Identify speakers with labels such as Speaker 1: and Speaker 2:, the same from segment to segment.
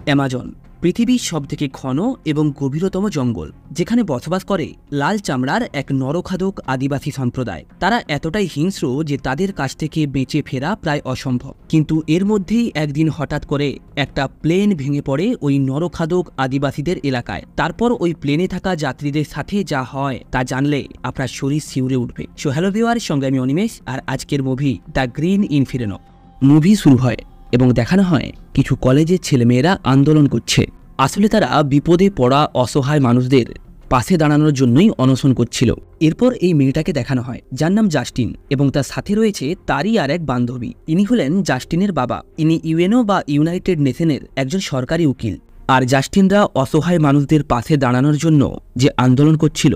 Speaker 1: Amazon পৃথিবীর সবথেকে ঘন এবং গভীরতম জঙ্গল, যেখানে বসবাস করে লাল চামড়ার এক নরখাদক আদিবাসী সম্প্রদায়। তারা এতটাই হিংস্র যে তাদের কাছ থেকে বেঁচে ফেরা প্রায় অসম্ভব। কিন্তু এর মধ্যেই একদিন হঠাৎ করে একটা প্লেন ভেঙে পড়ে ওই নরখাদক আদিবাসীদের এলাকায়। তারপর ওই প্লেনে থাকা যাত্রীদের সাথে যা হয় তা জানলে আপনার শরীর শিউরে উঠবে। সো হ্যালো ভিউয়ার, সঙ্গে আমি অনিমেষ, আর আজকের মুভি দ্য গ্রিন ইনফেরনো। মুভি শুরু হয় এবং দেখানো হয় কিছু কলেজের ছেলেমেয়েরা আন্দোলন করছে। আসলে তারা বিপদে পড়া অসহায় মানুষদের পাশে দাঁড়ানোর জন্যই অনশন করছিল। এরপর এই মেয়েটাকে দেখানো হয়, যার নাম জাস্টিন, এবং তার সাথে রয়েছে তারই আর এক বান্ধবী। ইনি হলেন জাস্টিনের বাবা। ইনি ইউএনও বা ইউনাইটেড নেশনের একজন সরকারি উকিল। আর জাস্টিনরা অসহায় মানুষদের পাশে দাঁড়ানোর জন্য যে আন্দোলন করছিল,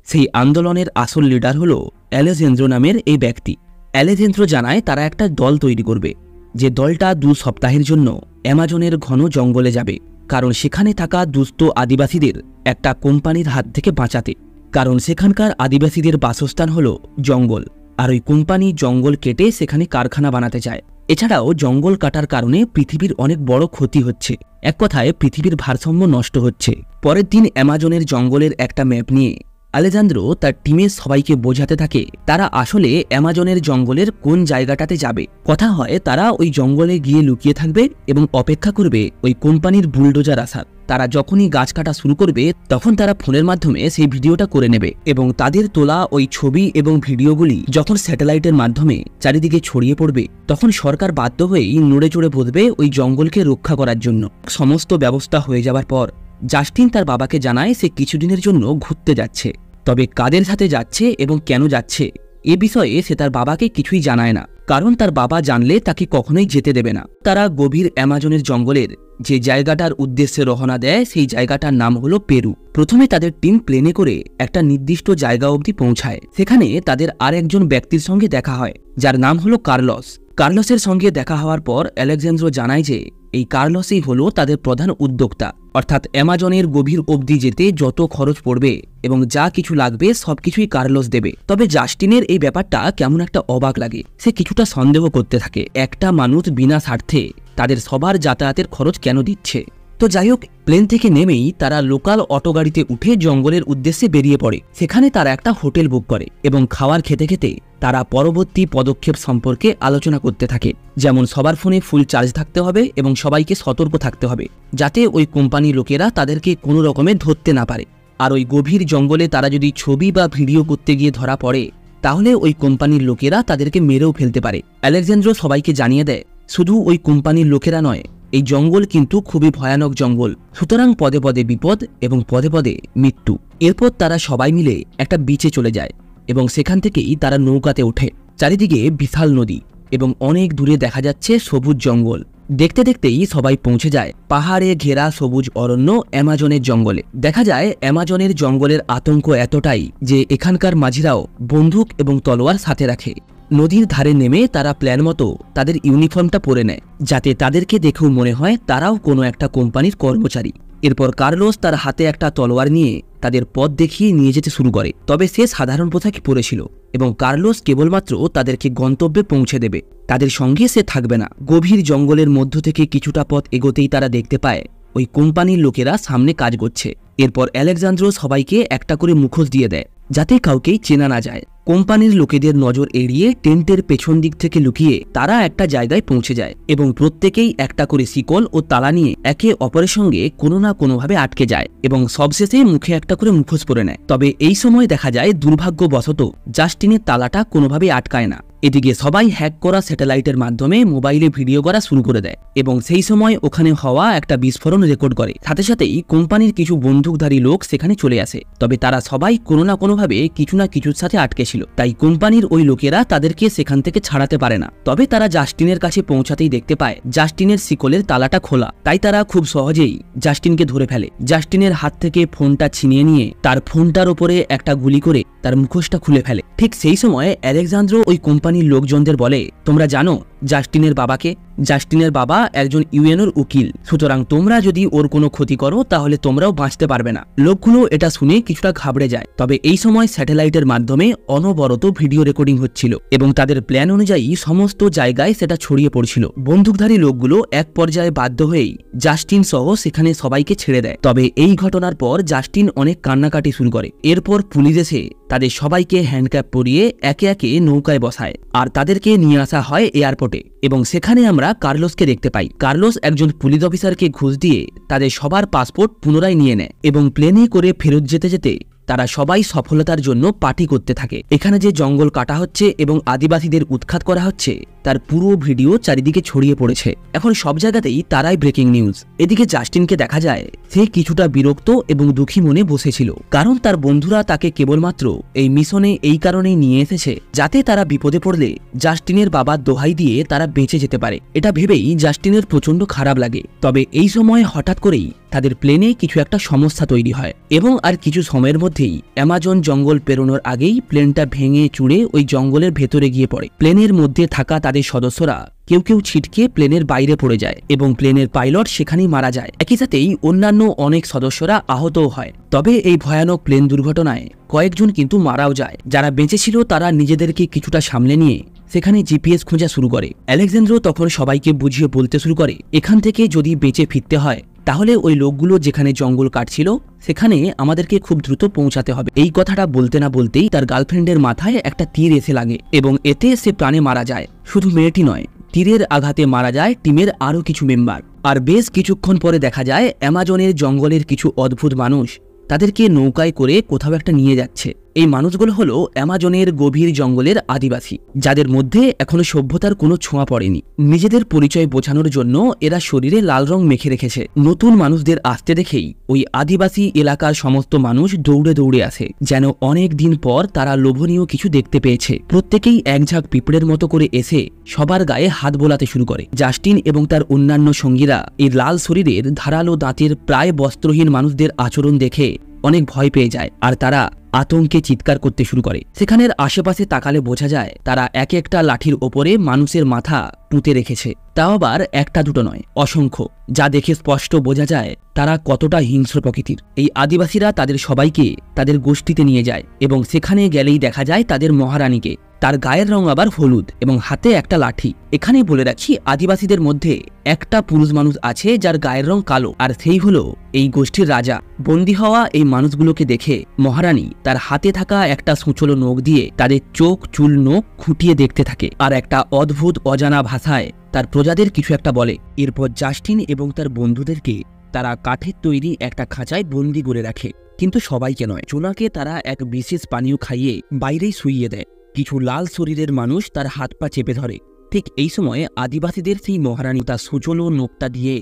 Speaker 1: সেই আন্দোলনের আসল লিডার হলো অ্যালেজেন্দ্রো নামের এই ব্যক্তি। অ্যালেজেন্দ্রো জানায় তারা একটা দল তৈরি করবে, যে দলটা 2 সপ্তাহের জন্য অ্যামাজনের ঘন জঙ্গলে যাবে, কারণ সেখানে থাকা দুস্থ আদিবাসীদের একটা কোম্পানির হাত থেকে বাঁচাতে। কারণ সেখানকার আদিবাসীদের বাসস্থান হলো জঙ্গল, আর ওই কোম্পানি জঙ্গল কেটে সেখানে কারখানা বানাতে চায়। এছাড়াও জঙ্গল কাটার কারণে পৃথিবীর অনেক বড় ক্ষতি হচ্ছে। এক কথায় পৃথিবীর ভারসাম্য নষ্ট হচ্ছে। পরের দিন অ্যামাজনের জঙ্গলের একটা ম্যাপ নিয়ে আলেজান্দ্রো তার টিমের সবাইকে বোঝাতে থাকে তারা আসলে অ্যামাজনের জঙ্গলের কোন জায়গাটাতে যাবে। কথা হয় তারা ওই জঙ্গলে গিয়ে লুকিয়ে থাকবে এবং অপেক্ষা করবে ওই কোম্পানির বুলডোজার আসার। তারা যখনই গাছ কাটা শুরু করবে তখন তারা ফোনের মাধ্যমে সেই ভিডিওটা করে নেবে, এবং তাদের তোলা ওই ছবি এবং ভিডিওগুলি যখন স্যাটেলাইটের মাধ্যমে চারিদিকে ছড়িয়ে পড়বে, তখন সরকার বাধ্য হয়েই নড়ে চড়ে বসবে ওই জঙ্গলকে রক্ষা করার জন্য। সমস্ত ব্যবস্থা হয়ে যাওয়ার পর জাস্টিন তার বাবাকে জানায় সে কিছুদিনের জন্য ঘুরতে যাচ্ছে। তবে কাদের সাথে যাচ্ছে এবং কেন যাচ্ছে এ বিষয়ে সে তার বাবাকে কিছুই জানায় না, কারণ তার বাবা জানলে তাকে কখনোই যেতে দেবে না। তারা গভীর অ্যামাজনের জঙ্গলের যে জায়গাটার উদ্দেশ্যে রওনা দেয়, সেই জায়গাটার নাম হলো পেরু। প্রথমে তাদের টিম প্লেনে করে একটা নির্দিষ্ট জায়গা অবধি পৌঁছায়। সেখানে তাদের আর একজন ব্যক্তির সঙ্গে দেখা হয়, যার নাম হলো কার্লস। কার্লসের সঙ্গে দেখা হওয়ার পর অ্যালেক্সান্দ্রো জানায় যে এই কার্লসই হলো তাদের প্রধান উদ্যোক্তা, অর্থাৎ অ্যামাজনের গভীর অবধি যেতে যত খরচ পড়বে এবং যা কিছু লাগবে সবকিছুই কার্লস দেবে। তবে জাস্টিনের এই ব্যাপারটা কেমন একটা অবাক লাগে। সে কিছুটা সন্দেহ করতে থাকে, একটা মানুষ বিনা স্বার্থে তাদের সবার যাতায়াতের খরচ কেন দিচ্ছে। তো যাই হোক, প্লেন থেকে নেমেই তারা লোকাল অটো গাড়িতে উঠে জঙ্গলের উদ্দেশ্যে বেরিয়ে পড়ে। সেখানে তারা একটা হোটেল বুক করে এবং খাবার খেতে খেতে তারা পরবর্তী পদক্ষেপ সম্পর্কে আলোচনা করতে থাকে। যেমন সবার ফোনে ফুল চার্জ থাকতে হবে এবং সবাইকে সতর্ক থাকতে হবে, যাতে ওই কোম্পানির লোকেরা তাদেরকে কোনো রকমে ধরতে না পারে। আর ওই গভীর জঙ্গলে তারা যদি ছবি বা ভিডিও করতে গিয়ে ধরা পড়ে, তাহলে ওই কোম্পানির লোকেরা তাদেরকে মেরেও ফেলতে পারে। অ্যালেক্সান্দ্রো সবাইকে জানিয়ে দেয় শুধু ওই কোম্পানির লোকেরা নয়, এই জঙ্গল কিন্তু খুবই ভয়ানক জঙ্গল, সুতরাং পদে পদে বিপদ এবং পদে পদে মৃত্যু। এরপর তারা সবাই মিলে একটা বিচে চলে যায় এবং সেখান থেকেই তারা নৌকাতে ওঠে। চারিদিকে বিশাল নদী এবং অনেক দূরে দেখা যাচ্ছে সবুজ জঙ্গল। দেখতে দেখতেই সবাই পৌঁছে যায় পাহাড়ে ঘেরা সবুজ অরণ্য অ্যামাজনের জঙ্গলে। দেখা যায় অ্যামাজনের জঙ্গলের আতঙ্ক এতটাই যে এখানকার মাঝিরাও বন্দুক এবং তলোয়ার সাথে রাখে। নদীর ধারে নেমে তারা প্ল্যান মতো তাদের ইউনিফর্মটা পরে নেয়, যাতে তাদেরকে দেখেও মনে হয় তারাও কোনো একটা কোম্পানির কর্মচারী। এরপর কার্লোস তার হাতে একটা তলোয়ার নিয়ে তাদের পথ দেখিয়ে নিয়ে যেতে শুরু করে। তবে সে সাধারণ পোশাকই পরেছিল এবং কার্লোস কেবলমাত্র তাদেরকে গন্তব্যে পৌঁছে দেবে, তাদের সঙ্গে সে থাকবে না। গভীর জঙ্গলের মধ্য থেকে কিছুটা পথ এগোতেই তারা দেখতে পায় ওই কোম্পানির লোকেরা সামনে কাজ করছে। এরপর অ্যালেক্সান্দ্রো সবাইকে একটা করে মুখোশ দিয়ে দেয়, যাতে কাউকেই চেনা না যায়। কোম্পানির লোকেদের নজর এড়িয়ে টেন্টের পেছন দিক থেকে লুকিয়ে তারা একটা জায়গায় পৌঁছে যায় এবং প্রত্যেকেই একটা করে শিকল ও তালা নিয়ে একে অপরের সঙ্গে কোনো না কোনোভাবে আটকে যায় এবং সবশেষে মুখে একটা করে মুখোশ পরে নেয়। তবে এই সময় দেখা যায় দুর্ভাগ্যবশত জাস্টিনের তালাটা কোনোভাবেই আটকায় না। এদিকে সবাই হ্যাক করা স্যাটেলাইটের মাধ্যমে মোবাইলে ভিডিও করা শুরু করে দেয় এবং সেই সময় ওখানে হওয়া একটা বিস্ফোরণ রেকর্ড করে। সাথে সাথেই কোম্পানির কিছু বন্দুকধারী লোক সেখানে চলে আসে। তবে তারা সবাই কোনো না কোনোভাবে কিছু না কিছুর সাথে আটকে ছিল, তাই কোম্পানির ওই লোকেরা তাদেরকে সেখান থেকে ছাড়াতে পারে না। তবে তারা জাস্টিনের কাছে পৌঁছাতেই দেখতে পায় জাস্টিনের শিকলের তালাটা খোলা, তাই তারা খুব সহজেই জাস্টিনকে ধরে ফেলে। জাস্টিনের হাত থেকে ফোনটা ছিনিয়ে নিয়ে তার ফোনটার উপরে একটা গুলি করে তার মুখোশটা খুলে ফেলে। ঠিক সেই সময় অ্যালেক্সান্দ্রো ওই কোম্পানির লোকজনদের বলে, তোমরা জানো জাস্টিনের বাবাকে। জাস্টিনের বাবা একজন ইউএনওর উকিল, সুতরাং তোমরা যদি ওর কোনো ক্ষতি করো তাহলে তোমরাও বাঁচতে পারবে না। লোকগুলো এটা শুনে কিছুটা ঘাবড়ে যায়। তবে এই সময় স্যাটেলাইটের মাধ্যমে অনবরত ভিডিও রেকর্ডিং হচ্ছিল এবং তাদের প্ল্যান অনুযায়ী সমস্ত জায়গায় সেটা ছড়িয়ে পড়ছিল। বন্দুকধারী লোকগুলো এক পর্যায়ে বাধ্য হয়েই জাস্টিন সহ সেখানে সবাইকে ছেড়ে দেয়। তবে এই ঘটনার পর জাস্টিন অনেক কান্নাকাটি শুরু করে। এরপর পুলিশ এসে তাদের সবাইকে হ্যান্ডক্যাপ পরিয়ে একে একে নৌকায় বসায় আর তাদেরকে নিয়ে আসা হয় এয়ারপোর্টে এবং সেখানে আমরা কার্লোসকে দেখতে পাই। কার্লোস একজন পুলিশ অফিসারকে ঘুষ দিয়ে তাদের সবার পাসপোর্ট পুনরায় নিয়ে নেয় এবং প্লেনে করে ফেরত যেতে যেতে তারা সবাই সফলতার জন্য পার্টি করতে থাকে। এখানে যে জঙ্গল কাটা হচ্ছে এবং আদিবাসীদের উৎখাত করা হচ্ছে তার পুরো ভিডিও চারিদিকে ছড়িয়ে পড়েছে। এখন সব জায়গাতেই তারাই ব্রেকিং নিউজ। এদিকে জাস্টিনকে দেখা যায় সে কিছুটা বিরক্ত এবং দুঃখী মনে বসেছিল, কারণ তার বন্ধুরা তাকে কেবলমাত্র এই মিশনে এই কারণেই নিয়ে এসেছে যাতে তারা বিপদে পড়লে জাস্টিনের বাবার দোহাই দিয়ে তারা বেঁচে যেতে পারে। এটা ভেবেই জাস্টিনের প্রচন্ড খারাপ লাগে। তবে এই সময় হঠাৎ করেই তাদের প্লেনে কিছু একটা সমস্যা তৈরি হয় এবং আর কিছু সময়ের মধ্যেই অ্যামাজন জঙ্গল পেরোনোর আগেই প্লেনটা ভেঙে চুড়ে ওই জঙ্গলের ভেতরে গিয়ে পড়ে। প্লেনের মধ্যে থাকা তাদের সদস্যরা কেউ কেউ ছিটকে প্লেনের বাইরে পড়ে যায় এবং প্লেনের পাইলট সেখানেই মারা যায়। একই সাথেই অন্যান্য অনেক সদস্যরা আহতও হয়। তবে এই ভয়ানক প্লেন দুর্ঘটনায় কয়েকজন কিন্তু মারাও যায়। যারা বেঁচে ছিল তারা নিজেদেরকে কিছুটা সামলে নিয়ে সেখানে জিপিএস খোঁজা শুরু করে। আলেকজান্দ্রো তখন সবাইকে বুঝিয়ে বলতে শুরু করে এখান থেকে যদি বেঁচে ফিরতে হয় তাহলে ওই লোকগুলো যেখানে জঙ্গল কাটছিল সেখানে আমাদেরকে খুব দ্রুত পৌঁছাতে হবে। এই কথাটা বলতে না বলতেই তার গার্লফ্রেন্ডের মাথায় একটা তীর এসে লাগে এবং এতে সে প্রাণে মারা যায়। শুধু মেয়েটি নয়, তীরের আঘাতে মারা যায় টিমের আরও কিছু মেম্বার। আর বেশ কিছুক্ষণ পরে দেখা যায় অ্যামাজনের জঙ্গলের কিছু অদ্ভুত মানুষ তাদেরকে নৌকায় করে কোথাও একটা নিয়ে যাচ্ছে। এই মানুষগুলো হলো অ্যামাজনের গভীর জঙ্গলের আদিবাসী, যাদের মধ্যে এখনো সভ্যতার কোনো ছোঁয়া পড়েনি। নিজেদের পরিচয় বোঝানোর জন্য এরা শরীরে লাল রং মেখে রেখেছে। নতুন মানুষদের আসতে দেখেই ওই আদিবাসী এলাকার সমস্ত মানুষ দৌড়ে দৌড়ে আসে, যেন অনেক দিন পর তারা লোভনীয় কিছু দেখতে পেয়েছে। প্রত্যেকেই এক ঝাঁক পিঁপড়ের মতো করে এসে সবার গায়ে হাত বোলাতে শুরু করে। জাস্টিন এবং তার অন্যান্য সঙ্গীরা এই লাল শরীরের ধারালো দাঁতের প্রায় বস্ত্রহীন মানুষদের আচরণ দেখে অনেক ভয় পেয়ে যায় আর তারা আতঙ্কে চিৎকার করতে শুরু করে। সেখানের আশেপাশে তাকালে বোঝা যায় তারা এক একটা লাঠির ওপরে মানুষের মাথা পুঁতে রেখেছে, তাও আবার একটা দুটো নয়, অসংখ্য, যা দেখে স্পষ্ট বোঝা যায় তারা কতটা হিংস্র প্রকৃতির। এই আদিবাসীরা তাদের সবাইকে তাদের গোষ্ঠীতে নিয়ে যায় এবং সেখানে গেলেই দেখা যায় তাদের মহারানীকে। তার গায়ের রং আবার হলুদ এবং হাতে একটা লাঠি। এখানেই বলে রাখি, আদিবাসীদের মধ্যে একটা পুরুষ মানুষ আছে যার গায়ের রং কালো, আর সেই হলো এই গোষ্ঠীর রাজা। বন্দী হওয়া এই মানুষগুলোকে দেখে মহারানী তার হাতে থাকা একটা সূচলো নখ দিয়ে তাদের চোখ চুল নখ খুঁটিয়ে দেখতে থাকে আর একটা অদ্ভুত অজানা ভাষায় তার প্রজাদের কিছু একটা বলে। এরপর জাস্টিন এবং তার বন্ধুদেরকে তারা কাঠের তৈরি একটা খাঁচায় বন্দি করে রাখে, কিন্তু সবাইকে নয়। জোনাকে তারা এক বিশেষ পানীয় খাইয়ে বাইরেই শুইয়ে দেয়। কিছু লাল শরীরের মানুষ তার হাত পা চেপে ধরে। ঠিক এই সময়ে আদিবাসীদের সেই মহারানী তার সুচলো নোকটা দিয়ে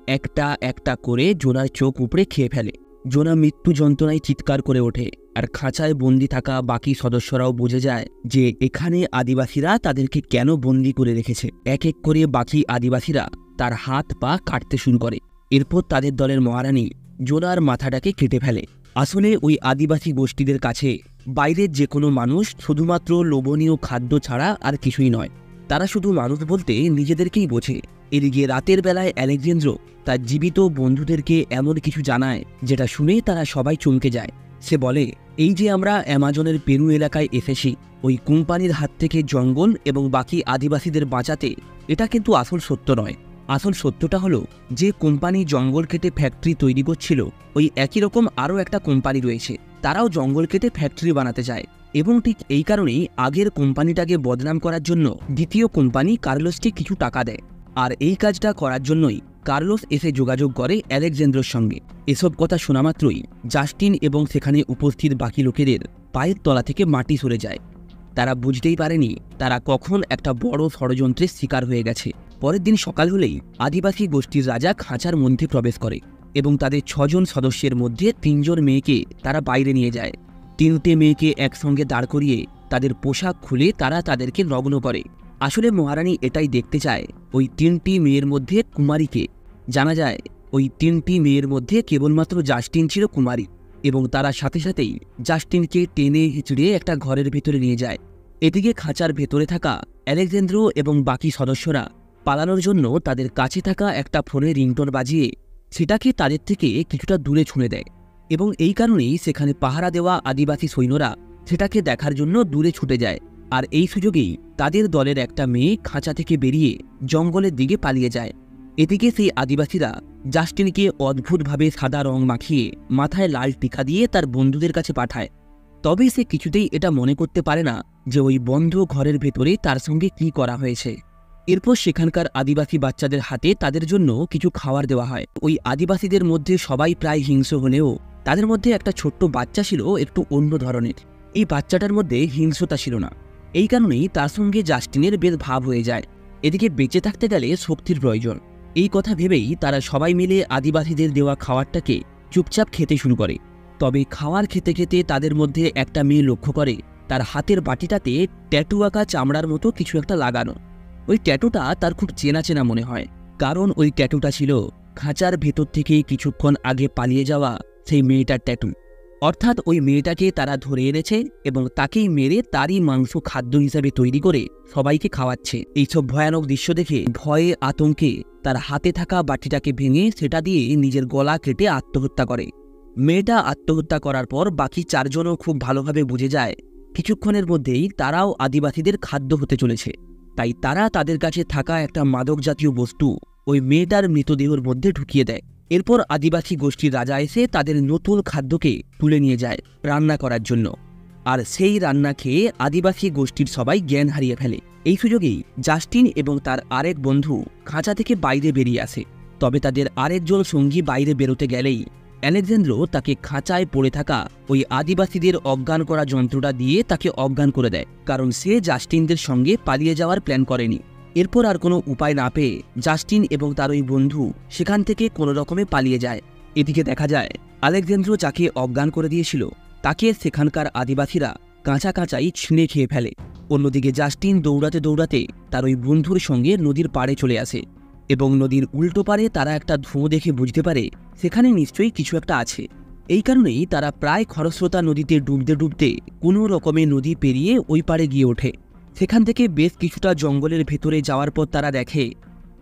Speaker 1: একটা একটা করে জোনার চোখ উপড়ে খেয়ে ফেলে। জোনা মৃত্যু যন্ত্রণায় চিৎকার করে ওঠে আর খাঁচায় বন্দি থাকা বাকি সদস্যরাও বুঝে যায় যে এখানে আদিবাসীরা তাদেরকে কেন বন্দি করে রেখেছে। এক এক করে বাকি আদিবাসীরা তার হাত পা কাটতে শুরু করে। এরপর তাদের দলের মহারানী জোনার মাথাটাকে কেটে ফেলে। আসলে ওই আদিবাসী গোষ্ঠীদের কাছে বাইরের যে কোনো মানুষ শুধুমাত্র লোভনীয় খাদ্য ছাড়া আর কিছুই নয়। তারা শুধু মানুষ বলতে নিজেদেরকেই বোঝে। এদিকে রাতের বেলায় আলেকজান্দ্রো তার জীবিত বন্ধুদেরকে এমন কিছু জানায় যেটা শুনে তারা সবাই চমকে যায়। সে বলে, এই যে আমরা অ্যামাজনের পেরু এলাকায় এসেছি ওই কোম্পানির হাত থেকে জঙ্গল এবং বাকি আদিবাসীদের বাঁচাতে, এটা কিন্তু আসল সত্য নয়। আসল সত্যটা হলো যে কোম্পানি জঙ্গল কেটে ফ্যাক্টরি তৈরি করছিল, ওই একই রকম আরও একটা কোম্পানি রয়েছে, তারাও জঙ্গল কেটে ফ্যাক্টরি বানাতে চায় এবং ঠিক এই কারণেই আগের কোম্পানিটাকে বদনাম করার জন্য দ্বিতীয় কোম্পানি কার্লোসকে কিছু টাকা দেয়। আর এই কাজটা করার জন্যই কার্লোস এসে যোগাযোগ করে আলেকজান্দ্রোর সঙ্গে। এসব কথা শোনা মাত্রই জাস্টিন এবং সেখানে উপস্থিত বাকি লোকেদের পায়ের তলা থেকে মাটি সরে যায়। তারা বুঝতেই পারেনি তারা কখন একটা বড় ষড়যন্ত্রের শিকার হয়ে গেছে। পরের দিন সকাল হলেই আদিবাসী গোষ্ঠীর রাজা খাঁচার মধ্যে প্রবেশ করে এবং তাদের 6 জন সদস্যের মধ্যে 3 জন মেয়েকে তারা বাইরে নিয়ে যায়। 3টে মেয়েকে একসঙ্গে দাঁড় করিয়ে তাদের পোশাক খুলে তারা তাদেরকে নগ্ন করে। আসলে মহারানী এটাই দেখতে চায় ওই 3টি মেয়ের মধ্যে কুমারীকে। জানা যায় ওই 3টি মেয়ের মধ্যে কেবলমাত্র জাস্টিন ছিল কুমারী এবং তারা সাথে সাথেই জাস্টিনকে টেনে হিঁচড়ে একটা ঘরের ভিতরে নিয়ে যায় এদিকে খাঁচার ভেতরে থাকা আলেকজান্দ্র এবং বাকি সদস্যরা পালানোর জন্য তাদের কাছে থাকা একটা ফোনে রিংটোন বাজিয়ে সেটাকে তাদের থেকে কিছুটা দূরে ছুঁড়ে দেয় এবং এই কারণেই সেখানে পাহারা দেওয়া আদিবাসী সৈন্যরা সেটাকে দেখার জন্য দূরে ছুটে যায়। আর এই সুযোগেই তাদের দলের একটা মেয়ে খাঁচা থেকে বেরিয়ে জঙ্গলের দিকে পালিয়ে যায়। এদিকে সেই আদিবাসীরা জাস্টিনকে অদ্ভুতভাবে সাদা রং মাখিয়ে মাথায় লাল টিকা দিয়ে তার বন্ধুদের কাছে পাঠায়। তবে সে কিছুতেই এটা মনে করতে পারে না যে ওই বন্ধ ঘরের ভেতরে তার সঙ্গে কি করা হয়েছে। এরপর সেখানকার আদিবাসী বাচ্চাদের হাতে তাদের জন্য কিছু খাবার দেওয়া হয়। ওই আদিবাসীদের মধ্যে সবাই প্রায় হিংস্র হলেও তাদের মধ্যে একটা ছোট্ট বাচ্চা ছিল একটু অন্য ধরনের। এই বাচ্চাটার মধ্যে হিংস্রতা ছিল না, এই কারণেই তার সঙ্গে জাস্টিনের বেশ ভাব হয়ে যায়। এদিকে বেঁচে থাকতে গেলে শক্তির প্রয়োজন, এই কথা ভেবেই তারা সবাই মিলে আদিবাসীদের দেওয়া খাবারটাকে চুপচাপ খেতে শুরু করে। তবে খাবার খেতে খেতে তাদের মধ্যে একটা মেয়ে লক্ষ্য করে তার হাতের বাটিটাতে ট্যাটু আঁকা চামড়ার মতো কিছু একটা লাগানো। ওই ট্যাটুটা তার খুব চেনা চেনা মনে হয়, কারণ ওই ট্যাটুটা ছিল খাঁচার ভেতর থেকে কিছুক্ষণ আগে পালিয়ে যাওয়া সেই মেয়েটার ট্যাটু। অর্থাৎ ওই মেয়েটাকে তারা ধরে এনেছে এবং তাকেই মেরে তারই মাংস খাদ্য হিসাবে তৈরি করে সবাইকে খাওয়াচ্ছে। এইসব ভয়ানক দৃশ্য দেখে ভয়ে আতঙ্কে তার হাতে থাকা বাটিটাকে ভেঙে সেটা দিয়ে নিজের গলা কেটে আত্মহত্যা করে। মেয়েটা আত্মহত্যা করার পর বাকি চারজনও খুব ভালোভাবে বুঝে যায় কিছুক্ষণের মধ্যেই তারাও আদিবাসীদের খাদ্য হতে চলেছে। তাই তারা তাদের কাছে থাকা একটা মাদক জাতীয় বস্তু ওই মেয়েটার মৃতদেহের মধ্যে ঢুকিয়ে দেয়। এরপর আদিবাসী গোষ্ঠীর রাজা এসে তাদের নতুন খাদ্যকে তুলে নিয়ে যায় রান্না করার জন্য, আর সেই রান্না খেয়ে আদিবাসী গোষ্ঠীর সবাই জ্ঞান হারিয়ে ফেলে। এই সুযোগেই জাস্টিন এবং তার আরেক বন্ধু খাঁচা থেকে বাইরে বেরিয়ে আসে। তবে তাদের আরেকজন সঙ্গী বাইরে বেরোতে গেলেই আলেকজান্দ্র তাকে খাঁচায় পড়ে থাকা ওই আদিবাসীদের অজ্ঞান করা যন্ত্রটা দিয়ে তাকে অজ্ঞান করে দেয়, কারণ সে জাস্টিনদের সঙ্গে পালিয়ে যাওয়ার প্ল্যান করেনি। এরপর আর কোনো উপায় না পেয়ে জাস্টিন এবং তার ওই বন্ধু সেখান থেকে কোনো রকমে পালিয়ে যায়। এদিকে দেখা যায় আলেকজান্দ্র যাকে অজ্ঞান করে দিয়েছিল তাকে সেখানকার আদিবাসীরা কাঁচা কাঁচাই ছিঁড়ে খেয়ে ফেলে। অন্যদিকে জাস্টিন দৌড়াতে দৌড়াতে তার ওই বন্ধুর সঙ্গে নদীর পাড়ে চলে আসে এবং নদীর উল্টো পারে তারা একটা ধোঁ দেখে বুঝতে পারে সেখানে নিশ্চয়ই কিছু একটা আছে। এই কারণেই তারা প্রায় খরস্রোতা নদীতে ডুবতে ডুবতে কোনো রকমে নদী পেরিয়ে ওই পাড়ে গিয়ে ওঠে। সেখান থেকে বেশ কিছুটা জঙ্গলের ভেতরে যাওয়ার পর তারা দেখে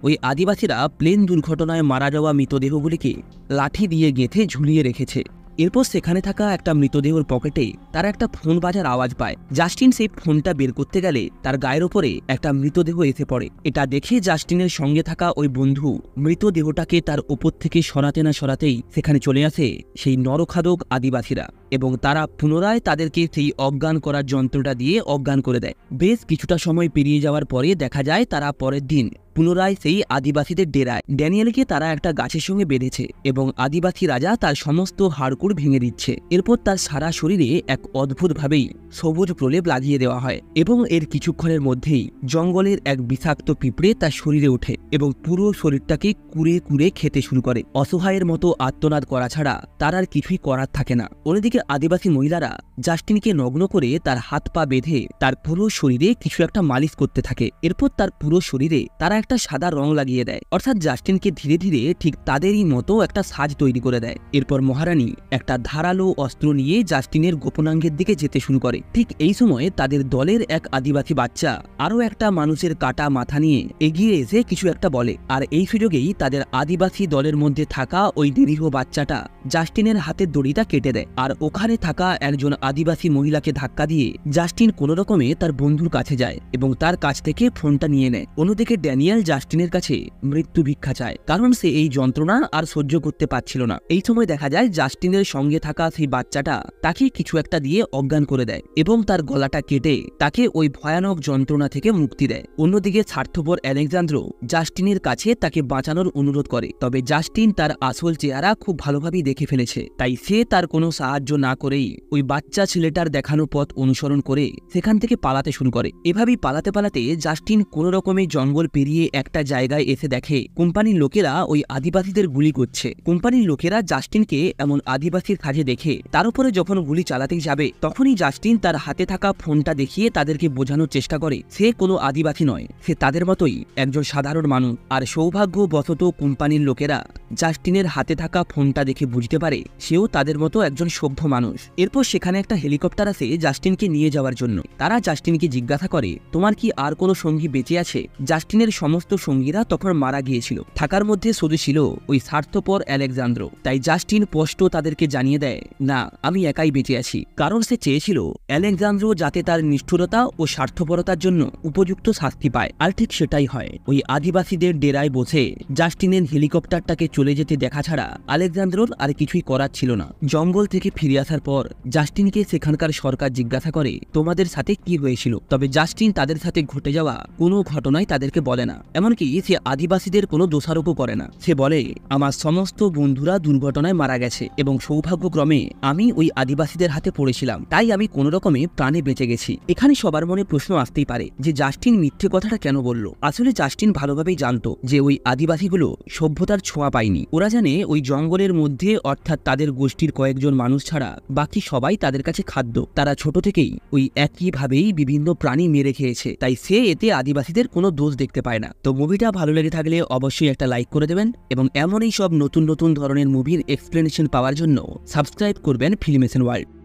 Speaker 1: ওই আদিবাসীরা প্লেন দুর্ঘটনায় মারা যাওয়া মৃতদেহগুলিকে লাঠি দিয়ে গেঁথে ঝুলিয়ে রেখেছে। এরপর সেখানে থাকা একটা মৃতদেহের পকেটে তারা একটা ফোন বাজার আওয়াজ পায়। জাস্টিন সেই ফোনটা বের করতে গেলে তার গায়ের ওপরে একটা মৃতদেহ এসে পড়ে। এটা দেখে জাস্টিনের সঙ্গে থাকা ওই বন্ধু মৃতদেহটাকে তার ওপর থেকে সরাতে না সরাতেই সেখানে চলে আসে সেই নরখাদক আদিবাসীরা এবং তারা পুনরায় তাদেরকে সেই অজ্ঞান করার যন্ত্রটা দিয়ে অজ্ঞান করে দেয়। বেশ কিছুটা সময় পেরিয়ে যাওয়ার পরে দেখা যায় তারা পরের দিন পুনরায় সেই আদিবাসীদের ডেরায়। ড্যানিয়েলকে তারা একটা গাছের সঙ্গে বেঁধেছে এবং আদিবাসী রাজা তার সমস্ত হাড়কুড় ভেঙে দিচ্ছে। এরপর তার সারা শরীরে এক অদ্ভুতভাবেই সবুজ প্রলেপ লাগিয়ে দেওয়া হয় এবং এর কিছুক্ষণের মধ্যেই জঙ্গলের এক বিষাক্ত পিঁপড়ে তার শরীরে ওঠে এবং পুরো শরীরটাকে কুড়ে কুড়ে খেতে শুরু করে। অসহায়ের মতো আর্তনাদ করা ছাড়া তার আর কিছুই করার থাকে না। অন্যদিকে আদিবাসী মহিলারা জাস্টিনকে নগ্ন করে তার হাত পা বেঁধে তার পুরো শরীরে কিছু একটা মালিশ করতে থাকে। এরপর তার পুরো শরীরে তারা একটা সাদা রং লাগিয়ে দেয়, অর্থাৎ জাস্টিনকে ধীরে ধীরে ঠিক তাদেরই মতো একটা সাজ তৈরি করে দেয়। এরপর মহারানী একটা ধারালো অস্ত্র নিয়ে জাস্টিনের গোপনাঙ্গের দিকে যেতে শুরু করে। ঠিক এই সময় তাদের দলের এক আদিবাসী বাচ্চা আরও একটা মানুষের কাটা মাথা নিয়ে এগিয়ে এসে কিছু একটা বলে, আর এই সুযোগেই তাদের আদিবাসী দলের মধ্যে থাকা ওই নিরীহ বাচ্চাটা জাস্টিনের হাতের দড়িটা কেটে দেয়। আর ওখানে থাকা একজন আদিবাসী মহিলাকে ধাক্কা দিয়ে জাস্টিন কোনো রকমে তার বন্ধুর কাছে যায় এবং তার কাছ থেকে ফোনটা নিয়ে নেয়। অন্যদিকে ড্যানিয়েল জাস্টিনের কাছে মৃত্যু ভিক্ষা চায়, কারণ সে এই যন্ত্রণা আর সহ্য করতে পারছিল না। এই সময় দেখা যায় জাস্টিনের সঙ্গে থাকা সেই বাচ্চাটা তাকে কিছু একটা দিয়ে অজ্ঞান করে দেয় এবং তার গলাটা কেটে তাকে ওই ভয়ানক যন্ত্রণা থেকে মুক্তি দেয়। অন্যদিকে স্বার্থপর আলেকজান্দ্র জাস্টিনের কাছে তাকে বাঁচানোর অনুরোধ করে, তবে জাস্টিন তার আসল চেহারা খুব ভালোভাবেই দেখে ফেলেছে, তাই সে তার কোনো সাহায্য না করেই ওই বাচ্চা ছেলেটার দেখানো পথ অনুসরণ করে সেখান থেকে পালাতে শুরু করে। এভাবেই পালাতে পালাতে জাস্টিন কোনো রকমে জঙ্গল পেরিয়ে গিয়ে একটা জায়গায় এসে দেখে কোম্পানির লোকেরা ওই আদিবাসীদের গুলি করছে। কোম্পানির লোকেরা জাস্টিনকে এমন আদিবাসীর কাজে দেখে তার উপরে যখন গুলি চালাতে যাবে তখনই জাস্টিন তার হাতে থাকা ফোনটা দেখিয়ে তাদেরকে বোঝানোর চেষ্টা করে সে কোনো আদিবাসী নয়, সে তাদের মতোই একজন সাধারণ মানুষ। আর সৌভাগ্যবশত কোম্পানির লোকেরা জাস্টিনের হাতে থাকা ফোনটা দেখে বুঝতে পারে সেও তাদের মতো একজন সভ্য মানুষ। এরপর সেখানে একটা হেলিকপ্টার আসে জাস্টিনকে নিয়ে যাওয়ার জন্য। তারা জাস্টিনকে জিজ্ঞাসা করে তোমার কি আর কোনো সঙ্গী বেঁচে আছে? জাস্টিনের সমস্ত সঙ্গীরা তখন মারা গিয়েছিল, থাকার মধ্যে শুধু ছিল ওই স্বার্থপর আলেকজান্দ্রো। তাই জাস্টিন স্পষ্ট তাদেরকে জানিয়ে দেয় না, আমি একাই বেঁচে আছি। কারণ সে চেয়েছিল আলেকজান্দ্রো যাতে তার নিষ্ঠুরতা ও স্বার্থপরতার জন্য উপযুক্ত শাস্তি পায়। আর ঠিক সেটাই হয়। ওই আদিবাসীদের ডেরায় বসে জাস্টিনের হেলিকপ্টারটাকে চলে যেতে দেখা ছাড়া আলেকজান্দ্রোর আর কিছুই করার ছিল না। জঙ্গল থেকে ফিরে আসার পর জাস্টিনকে সেখানকার সরকার জিজ্ঞাসা করে তোমাদের সাথে কি হয়েছিল। তবে জাস্টিন তাদের সাথে ঘটে যাওয়া কোনো ঘটনাই তাদেরকে বলে না, এমনকি সে আদিবাসীদের কোনো দোষারোপও করে না। সে বলে আমার সমস্ত বন্ধুরা দুর্ঘটনায় মারা গেছে এবং সৌভাগ্যক্রমে আমি ওই আদিবাসীদের হাতে পড়েছিলাম, তাই আমি কোনো রকমে প্রাণে বেঁচে গেছি। এখানে সবার মনে প্রশ্ন আসতেই পারে যে জাস্টিন মিথ্যে কথাটা কেন বলল। আসলে জাস্টিন ভালোভাবেই জানতো যে ওই আদিবাসীগুলো সভ্যতার ছোঁয়া পায়নি। ওরা জানে ওই জঙ্গলের মধ্যে অর্থাৎ তাদের গোষ্ঠীর কয়েকজন মানুষ ছাড়া বাকি সবাই তাদের কাছে খাদ্য। তারা ছোট থেকেই ওই একইভাবেই বিভিন্ন প্রাণী মেরে খেয়েছে, তাই সে এতে আদিবাসীদের কোনো দোষ দেখতে পায় না। তো মুভিটা ভালো লেগে থাকলে অবশ্যই একটা লাইক করে দেবেন এবং এমনই সব নতুন নতুন ধরনের মুভির এক্সপ্লেনেশন পাওয়ার জন্য সাবস্ক্রাইব করবেন ফিল্মেশন ওয়ার্ল্ড।